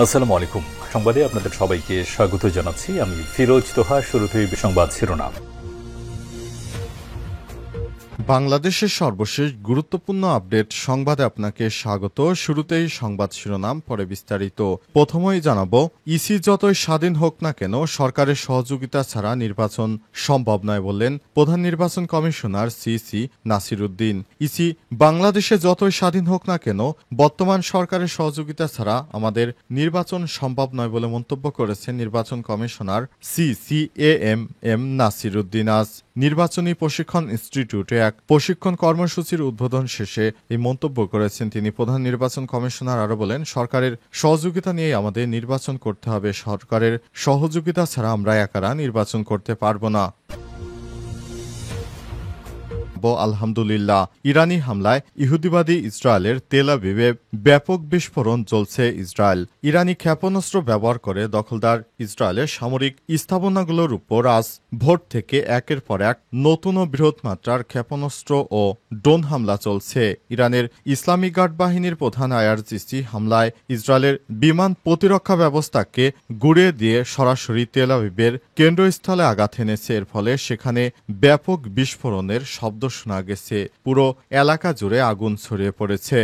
আসসালামু আলাইকুম। সংবাদে আপনাদের সবাইকে স্বাগত জানাচ্ছি। আমি ফিরোজ তোহা। শুরুতেই সংবাদ শিরোনাম। বাংলাদেশের সর্বশেষ গুরুত্বপূর্ণ আপডেট সংবাদে আপনাকে স্বাগত। শুরুতেই সংবাদ শিরোনাম, পরে বিস্তারিত। প্রথমেই জানাবো, ইসি যতই স্বাধীন হোক না কেন সরকারের সহযোগিতা ছাড়া নির্বাচন সম্ভব নয় বললেন প্রধান নির্বাচন কমিশনার সিসি নাসিরুদ্দিন। ইসি বাংলাদেশে যতই স্বাধীন হোক না কেন বর্তমান সরকারের সহযোগিতা ছাড়া আমাদের নির্বাচন সম্ভব নয় বলে মন্তব্য করেছেন নির্বাচন কমিশনার সিসিএএম নাসিরুদ্দিন। আজ নির্বাচনী প্রশিক্ষণ ইনস্টিটিউটে এক প্রশিক্ষণ কর্মসূচির উদ্বোধন শেষে এই মন্তব্য করেছেন তিনি। প্রধান নির্বাচন কমিশনার আরও বলেন, সরকারের সহযোগিতা নিয়ে আমাদের নির্বাচন করতে হবে। সরকারের সহযোগিতা ছাড়া আমরা একারা নির্বাচন করতে পারব না। আলহামদুলিল্লাহ, ইরানি হামলায় ইহুদিবাদী ইসরায়েলের তেল আবিবে ব্যাপক বিস্ফোরণ চলছে। ইরানি ক্ষেপণাস্ত্র ব্যবহার করে দখলদার ইসরায়েলের সামরিক স্থাপনাগুলোর উপর আজ ভোর থেকে একের পর এক নতুন ও বৃহৎ মাত্রার ক্ষেপণাস্ত্র ও ড্রোন হামলা চলছে। ইরানের ইসলামিক গার্ড বাহিনীর প্রধান আইআরজিসি হামলায় ইসরায়েলের বিমান প্রতিরক্ষা ব্যবস্থাকে গুড়িয়ে দিয়ে সরাসরি তেল আবিবের কেন্দ্রস্থলে আঘাত এনেছে। এর ফলে সেখানে ব্যাপক বিস্ফোরণের শব্দ শোনা গেছে। পুরো এলাকা জুড়ে আগুন ছড়িয়ে পড়েছে।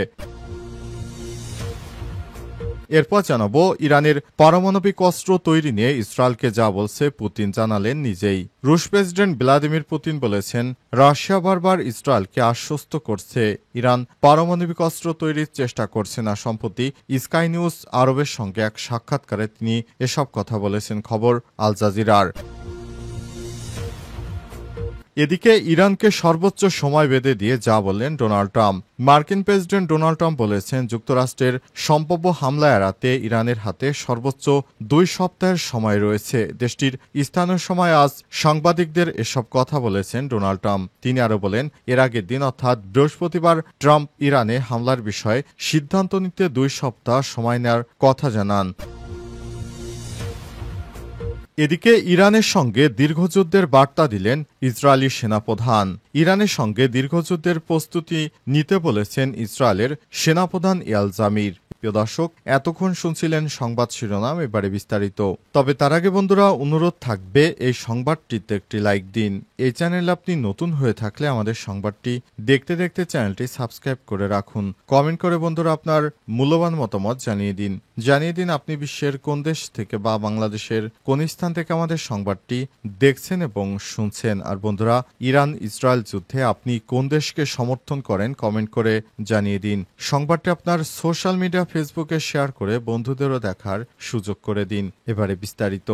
এরপর জানাবো, ইরানের পারমাণবিক অস্ত্র তৈরি নিয়ে ইসরায়েলকে যা বলছে পুতিন জানালেন নিজেই। রুশ প্রেসিডেন্ট ভ্লাদিমির পুতিন বলেছেন, রাশিয়া বারবার ইসরায়েলকে আশ্বস্ত করছে ইরান পারমাণবিক অস্ত্র তৈরির চেষ্টা করছে না। সম্প্রতি স্কাই নিউজ আরবের সঙ্গে এক সাক্ষাৎকারে তিনি এসব কথা বলেছেন। খবর আল জাজিরার। এদিকে ইরানকে সর্বোচ্চ সময় বেঁধে দিয়ে যা বললেন ডোনাল্ড ট্রাম্প। মার্কিন প্রেসিডেন্ট ডোনাল্ড ট্রাম্প বলেছেন, যুক্তরাষ্ট্রের সম্ভাব্য হামলা এড়াতে ইরানের হাতে সর্বোচ্চ 2 সপ্তাহের সময় রয়েছে। দেশটির স্থানীয় সময় আজ সাংবাদিকদের এসব কথা বলেছেন ডোনাল্ড ট্রাম্প। তিনি আরও বলেন, এর আগের দিন অর্থাৎ বৃহস্পতিবার ট্রাম্প ইরানে হামলার বিষয়ে সিদ্ধান্ত নিতে 2 সপ্তাহ সময় নেওয়ার কথা জানান। এদিকে ইরানের সঙ্গে দীর্ঘযুদ্ধের বার্তা দিলেন ইসরায়েলি সেনাপ্রধান। ইরানের সঙ্গে দীর্ঘযুদ্ধের প্রস্তুতি নিতে বলেছেন ইসরায়েলের সেনাপ্রধান ইয়াল জামির। প্রিয় দর্শক, এতক্ষণ শুনছিলেন সংবাদ শিরোনাম, এবারে বিস্তারিত। তবে তার আগে বন্ধুরা, অনুরোধ থাকবে এই সংবাদটিতে একটি লাইক দিন। এই চ্যানেলে আপনি নতুন হয়ে থাকলে আমাদের সংবাদটি দেখতে দেখতে চ্যানেলটি সাবস্ক্রাইব করে রাখুন। কমেন্ট করে বন্ধুরা আপনার মূল্যবান মতামত জানিয়ে দিন আপনি বিশ্বের কোন দেশ থেকে বা বাংলাদেশের কোন স্থান থেকে আমাদের সংবাদটি দেখছেন এবং শুনছেন। আর বন্ধুরা, ইরান ইসরায়েল যুদ্ধে আপনি কোন দেশকে সমর্থন করেন কমেন্ট করে জানিয়ে দিন। সংবাদটি আপনার সোশ্যাল মিডিয়া ফেসবুকে শেয়ার করে বন্ধুদেরও দেখার সুযোগ করে দিন। এবারে বিস্তারিত।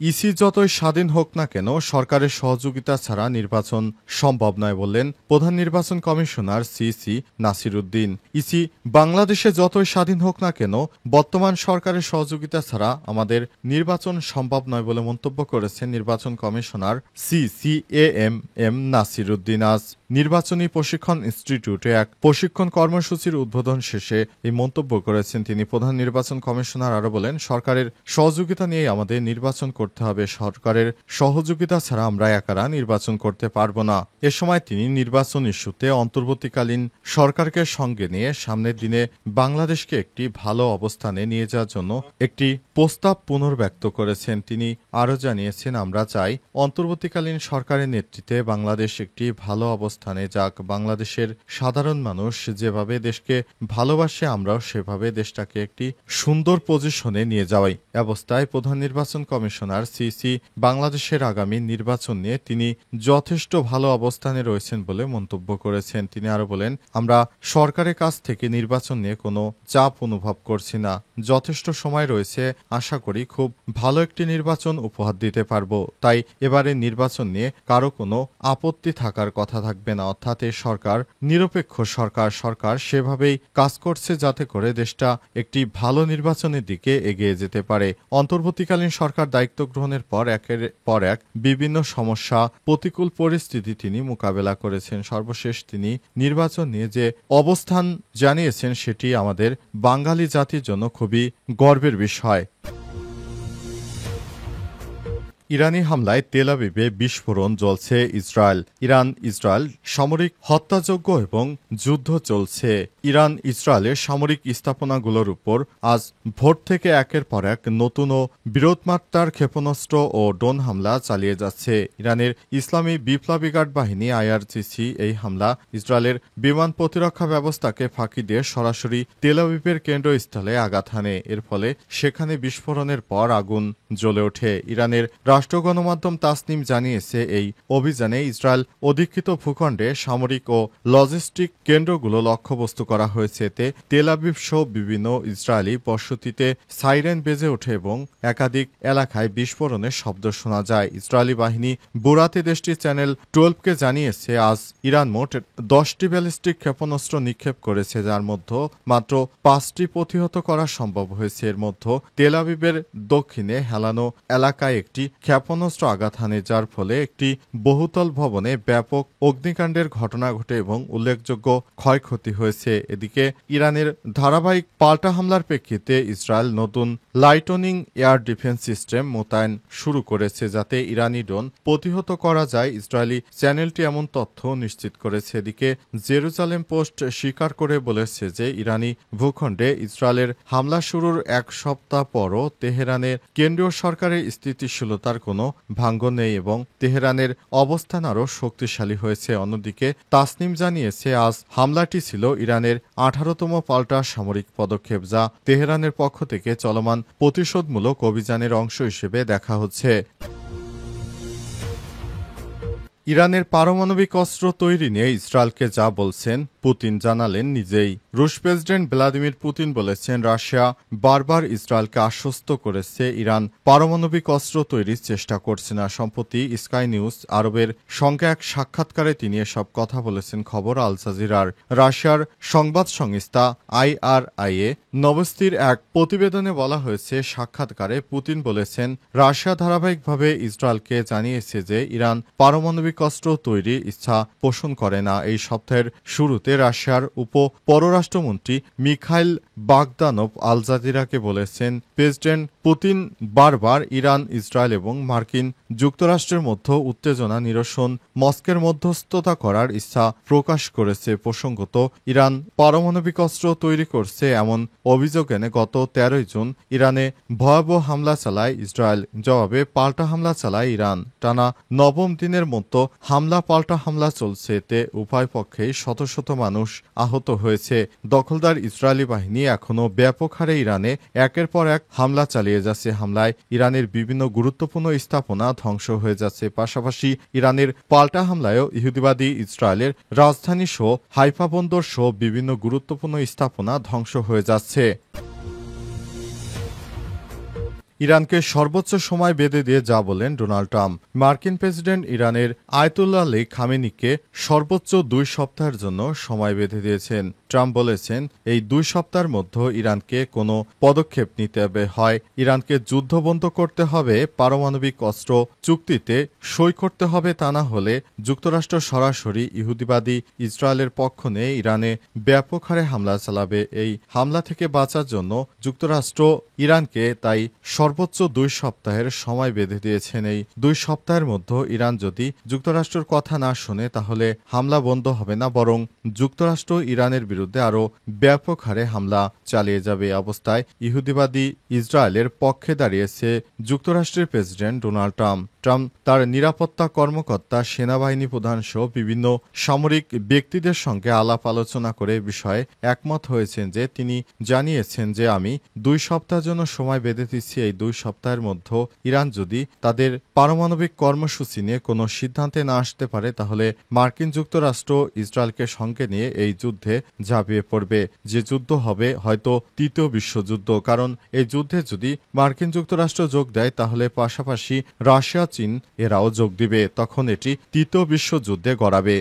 ইসি যতই স্বাধীন হোক না কেন সরকারের সহযোগিতা ছাড়া নির্বাচন সম্ভব নয় বললেন প্রধান নির্বাচন কমিশনার সিসি নাসিরুদ্দিন। ইসি বাংলাদেশে যতই স্বাধীন হোক না কেন বর্তমান সরকারের সহযোগিতা ছাড়া আমাদের নির্বাচন সম্ভব নয় বলে মন্তব্য করেছেন নির্বাচন কমিশনার সিসিএএম নাসিরুদ্দিন। আজ নির্বাচনী প্রশিক্ষণ ইনস্টিটিউটে এক প্রশিক্ষণ কর্মসূচির উদ্বোধন শেষে এই মন্তব্য করেছেন তিনি। প্রধান নির্বাচন কমিশনার আরও বলেন, সরকারের সহযোগিতা নিয়ে আমাদের নির্বাচন করতে হবে। সরকারের সহযোগিতা ছাড়া আমরা একারা নির্বাচন করতে পারব না। এ সময় তিনি নির্বাচন ইস্যুতে অন্তর্বর্তীকালীন সরকারকে সঙ্গে নিয়ে সামনের দিনে বাংলাদেশকে একটি ভালো অবস্থানে নিয়ে যাওয়ার জন্য একটি প্রস্তাব পুনর্ব্যক্ত করেছেন। তিনি আরও জানিয়েছেন, আমরা চাই অন্তর্বর্তীকালীন সরকারের নেতৃত্বে বাংলাদেশ একটি ভালো অবস্থানে যাক। বাংলাদেশের সাধারণ মানুষ যেভাবে দেশকে ভালোবাসে, আমরাও সেভাবে দেশটাকে একটি সুন্দর পজিশনে নিয়ে যাওয়াই অবস্থায় প্রধান নির্বাচন কমিশনার সিসি বাংলাদেশের আগামী নির্বাচন নিয়ে তিনি যথেষ্ট ভালো অবস্থানে রয়েছেন বলে মন্তব্য করেছেন। তিনি আরও বলেন, আমরা সরকারের কাছ থেকে নির্বাচন নিয়ে কোনো চাপ অনুভব করছি না। যথেষ্ট সময় রয়েছে, আশা করি খুব ভালো একটি নির্বাচন উপহার দিতে পারবো। তাই এবারে নির্বাচন নিয়ে কারো কোনো আপত্তি থাকার কথা থাকবে না। অর্থাৎ এই সরকার নিরপেক্ষ সরকার সেভাবেই কাজ করছে যাতে করে দেশটা একটি ভালো নির্বাচনের দিকে এগিয়ে যেতে পারে। অন্তর্বর্তীকালীন সরকার দায়িত্ব গ্রহণের পর একের পর এক বিভিন্ন সমস্যা, প্রতিকূল পরিস্থিতি তিনি মোকাবেলা করেছেন। সর্বশেষ তিনি নির্বাচন নিয়ে যে অবস্থান জানিয়েছেন সেটি আমাদের বাঙালি জাতির জন্য খুবই গর্বের বিষয়। ইরানি হামলায় তেল আবিবে বিস্ফোরণ জ্বলছে ইসরায়েল সামরিক হত্যাযজ্ঞ এবং যুদ্ধ চলছে। ইরান ইসরায়েলের সামরিক স্থাপনাগুলোর উপর আজ ভোর থেকে একের পর এক নতুন ও বৃহৎমাত্রার ক্ষেপণাস্ত্র ও ড্রোন হামলা চালিয়ে যাচ্ছে। ইরানের ইসলামী বিপ্লবী গার্ড বাহিনী IRGC এই হামলা ইসরায়েলের বিমান প্রতিরক্ষা ব্যবস্থাকে ফাঁকি দিয়ে সরাসরি তেল আবিবের কেন্দ্রস্থলে আঘাত হানে। এর ফলে সেখানে বিস্ফোরণের পর আগুন জ্বলে ওঠে। ইরানের রাষ্ট্র গণমাধ্যম তাসনিম জানিয়েছে, এই অভিযানে ইসরায়েল অধিকৃত ভূখণ্ডে সামরিক ও লজিস্টিক কেন্দ্রগুলো লক্ষ্যবস্তু করা হয়েছে। এতে তেল আবিব সহ বিভিন্ন ইসরায়েলি বসতিতে সাইরেন বেজে ওঠে এবং একাধিক এলাকায় বিস্ফোরণের শব্দ শোনা যায়। ইসরায়েলি বাহিনী বুরাতে দেশটির চ্যানেল 12কে জানিয়েছে, আজ ইরান মোট 10টি ব্যালিস্টিক ক্ষেপণাস্ত্র নিক্ষেপ করেছে, যার মধ্যে মাত্র 5টি প্রতিহত করা সম্ভব হয়েছে। এর মধ্যে তেল আবিবের দক্ষিণে হেলানো এলাকায় একটি ক্ষেপণাস্ত্র আঘাত হানে, যার ফলে একটি বহুতল ভবনে ব্যাপক অগ্নিকাণ্ডের ঘটনা ঘটে এবং উল্লেখযোগ্য ক্ষয়ক্ষতি হয়েছে। এদিকে ইরানের ধারাবাহিক পাল্টা হামলার প্রেক্ষিতে ইসরায়েল নতুন লাইটনিং এয়ার ডিফেন্স সিস্টেম মোতায়েন শুরু করেছে, যাতে ইরানি ড্রোন প্রতিহত করা যায়। ইসরায়েলি চ্যানেলটি এমন তথ্য নিশ্চিত করেছে। এদিকে জেরুজালেম পোস্ট স্বীকার করে বলেছে যে ইরানি ভূখণ্ডে ইসরায়েলের হামলা শুরুর এক সপ্তাহ পরও তেহরানের কেন্দ্রীয় সরকারের স্থিতিশীলতার কোনো ভাঙ্গন নেই এবং তেহরানের অবস্থান আরও শক্তিশালী হয়েছে। অন্যদিকে তাসনিম জানিয়েছে, আজ হামলাটি ছিল ইরানের 18তম পাল্টা সামরিক পদক্ষেপ, যা তেহরানের পক্ষ থেকে চলমান প্রতিশোধমূলক অভিযানের অংশ হিসেবে দেখা হচ্ছে। ইরানের পারমাণবিক অস্ত্র তৈরি নিয়ে ইসরায়েলকে যা বলছেন পুতিন জানালেন নিজেই। রুশ প্রেসিডেন্ট ভ্লাদিমির পুতিন বলেছেন, রাশিয়া বারবার ইসরায়েলকে আশ্বস্ত করেছে ইরান পারমাণবিক অস্ত্র তৈরির চেষ্টা করছে না। সম্প্রতি স্কাই নিউজ আরবের সঙ্গে এক সাক্ষাৎকারে তিনি এসব কথা বলেছেন। খবর আল জাজিরার। রাশিয়ার সংবাদ সংস্থা IRIA নভস্তির এক প্রতিবেদনে বলা হয়েছে, সাক্ষাৎকারে পুতিন বলেছেন, রাশিয়া ধারাবাহিকভাবে ইসরায়েলকে জানিয়েছে যে ইরান পারমাণবিক অস্ত্র তৈরির ইচ্ছা পোষণ করে না। এই সপ্তাহের শুরুতে রাশিয়ার পররাষ্ট্রমন্ত্রী মিখাইল বাগদানভ আল জাজিরাকে বলেছেন, প্রেসিডেন্ট পুতিন বারবার ইরান, ইসরায়েল এবং মার্কিন যুক্তরাষ্ট্রের মধ্যে উত্তেজনা নিরসন মস্কোর মধ্যস্থতা করার ইচ্ছা প্রকাশ করেছে। প্রসঙ্গত, ইরান পারমাণবিক অস্ত্র তৈরি করছে এমন অভিযোগ এনে গত 13 জুন ইরানে ভয়াবহ হামলা চালায় ইসরায়েল। জবাবে পাল্টা হামলা চালায় ইরান। টানা 9ম দিনের মতো হামলা পাল্টা হামলা চলছে। এতে উভয় পক্ষেই শত শত মানুষ আহত হয়েছে। দখলদার ইসরায়েলি বাহিনী এখনও ব্যাপক হারে ইরানে একের পর এক হামলা চালিয়ে যাচ্ছে। হামলায় ইরানের বিভিন্ন গুরুত্বপূর্ণ স্থাপনা ধ্বংস হয়ে যাচ্ছে। পাশাপাশি ইরানের পাল্টা হামলায়ও ইহুদিবাদী ইসরায়েলের রাজধানী সহ হাইফা বন্দর সহ বিভিন্ন গুরুত্বপূর্ণ স্থাপনা ধ্বংস হয়ে যাচ্ছে। ইরানকে সর্বোচ্চ সময় বেঁধে দিয়ে যা বলেন ডোনাল্ড ট্রাম্প। মার্কিন প্রেসিডেন্ট ইরানের আয়াতুল্লাহ আলী খামেনিকে সর্বোচ্চ 2 সপ্তাহের জন্য সময় বেঁধে দিয়েছেন। ট্রাম্প বলেছেন, এই 2 সপ্তাহের মধ্যে ইরানকে কোনো পদক্ষেপ নিতে হয়। ইরানকে যুদ্ধ বন্ধ করতে হবে, পারমাণবিক অস্ত্র চুক্তিতে সই করতে হবে, তা না হলে যুক্তরাষ্ট্র সরাসরি ইহুদিবাদী ইসরায়েলের পক্ষ নিয়ে ইরানে ব্যাপক হারে হামলা চালাবে। এই হামলা থেকে বাঁচার জন্য যুক্তরাষ্ট্র ইরানকে তাই সর্বোচ্চ 2 সপ্তাহের সময় বেঁধে দিয়েছেন। এই 2 সপ্তাহের মধ্যে ইরান যদি যুক্তরাষ্ট্রের কথা না শোনে তাহলে হামলা বন্ধ হবে না, বরং যুক্তরাষ্ট্র ইরানের বিরুদ্ধে আরও ব্যাপক হারে হামলা চালিয়ে যাবে। অবস্থায় ইহুদিবাদী ইসরায়েলের পক্ষে দাঁড়িয়েছে যুক্তরাষ্ট্রের প্রেসিডেন্ট ডোনাল্ড ট্রাম্প। ট্রাম্প তার নিরাপত্তা কর্মকর্তা, সেনাবাহিনী প্রধান সহ বিভিন্ন সামরিক ব্যক্তিদের সঙ্গে আলাপ আলোচনা করে বিষয়ে একমত হয়েছেন যে তিনি জানিয়েছেন যে আমি 2 সপ্তাহের জন্য সময় বেঁধে দিচ্ছি। এই 2 সপ্তাহের মধ্যে ইরান যদি তাদের পারমাণবিক কর্মসূচি নিয়ে কোনো সিদ্ধান্তে না আসতে পারে তাহলে মার্কিন যুক্তরাষ্ট্র ইসরায়েলকে সঙ্গে নিয়ে এই যুদ্ধে ঝাঁপিয়ে পড়বে। যে যুদ্ধ হবে হয়তো 3য় বিশ্বযুদ্ধ। কারণ এই যুদ্ধে যদি মার্কিন যুক্তরাষ্ট্র যোগ দেয় তাহলে পাশাপাশি রাশিয়া, চীন এরাও যোগ দিবে। তখন এটি 3য় বিশ্বযুদ্ধে গড়াবে।